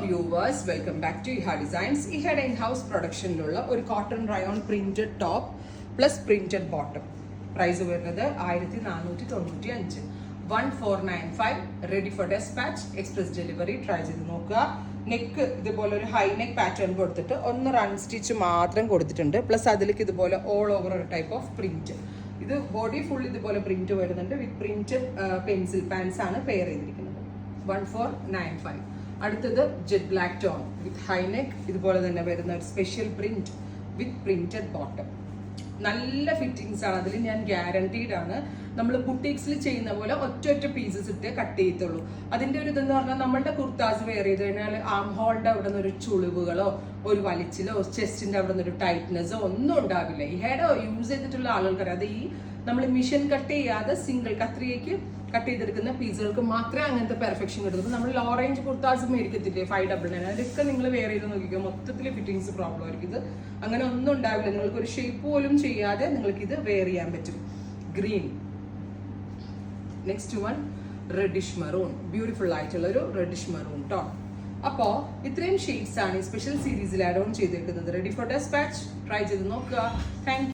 viewers, welcome back to IHA Designs. IHA in-house production ഒരു cotton rayon printed top plus printed bottom. Price വരുന്നത് 1495. 1495 ready for dispatch, express delivery. Try ചെയ്ത് നോക്കുക. Neck ഇതുപോലെ ഒരു high neck pattern കൊടുത്തിട്ട് ഒന്ന് run stitch മാത്രം കൊടുത്തിട്ടുണ്ട്. പ്ലസ് അതിലേക്ക് ഇതുപോലെ ഓൾ ഓവർ ഒരു ടൈപ്പ് ഓഫ് പ്രിന്റ്. ഇത് ബോഡി ഫുൾ ഇതുപോലെ പ്രിന്റ് വരുന്നുണ്ട്. വിത്ത് പ്രിന്റ് പെൻസിൽ പാൻസ് ആണ് പെയർ ചെയ്തിരിക്കുന്നത്. 1495. അടുത്തത് jet black tone with high neck ഇതുപോലെ തന്നെ വരുന്ന ഒരു സ്പെഷ്യൽ പ്രിന്റ് വിത്ത് പ്രിന്റഡ് ബോട്ടം. നല്ല ഫിറ്റിങ്സ് ആണ്, അതിൽ ഞാൻ ഗ്യാരണ്ടീഡ് ആണ്. നമ്മൾ ബുട്ടീക്സിൽ ചെയ്യുന്ന പോലെ ഒറ്റ പീസസ് ഇട്ട് കട്ട് ചെയ്യത്തുള്ളൂ. അതിന്റെ ഒരു ഇതെന്ന് പറഞ്ഞാൽ നമ്മളുടെ കുർത്താസ് വെയർ ചെയ്ത് കഴിഞ്ഞാൽ ആം ഹോളിന്റെ അവിടെ നിന്ന് ഒരു ചുളിവുകളോ ഒരു വലിച്ചിലോ ചെസ്റ്റിന്റെ അവിടെ നിന്ന് ഒരു ടൈറ്റ്നെസ്സോ ഒന്നും ഉണ്ടാവില്ല. ഈ ഹെഡ് യൂസ് ചെയ്തിട്ടുള്ള ആളുകൾക്കറിയാം. അത് ഈ നമ്മൾ മിഷൻ കട്ട് ചെയ്യാതെ സിംഗിൾ കത്രികയ്ക്ക് കട്ട് ചെയ്തെടുക്കുന്ന പീസുകൾക്ക് മാത്രമേ അങ്ങനത്തെ പെർഫെക്ഷൻ കിട്ടുള്ളൂ. നമ്മൾ ലോ റേഞ്ച് കുർത്താസ് മേടിക്കത്തില്ലേ 599, അതൊക്കെ നിങ്ങൾ വെയർ ചെയ്ത് നോക്കിക്കുക, മൊത്തത്തിൽ ഫിറ്റിങ്സ് പ്രോബ്ലം ആയിരിക്കും. ഇത് അങ്ങനെ ഒന്നും ഉണ്ടാവില്ല. നിങ്ങൾക്ക് ഒരു ഷേപ്പ് പോലും ചെയ്യാതെ നിങ്ങൾക്ക് ഇത് വെയർ ചെയ്യാൻ പറ്റും. Green. Next one reddish maroon. Beautiful ആയിട്ടുള്ള ഒരു റെഡിഷ് മെറൂൺ ടോൺ. അപ്പോൾ ഇത്രയും ഷെയ്ഡ്സ് ആണ് ഈ സ്പെഷ്യൽ സീരീസിൽ ആഡ് ഓൺ ചെയ്തിരിക്കുന്നത്. Ready for dispatch. ട്രൈ ചെയ്ത് നോക്കുക. താങ്ക്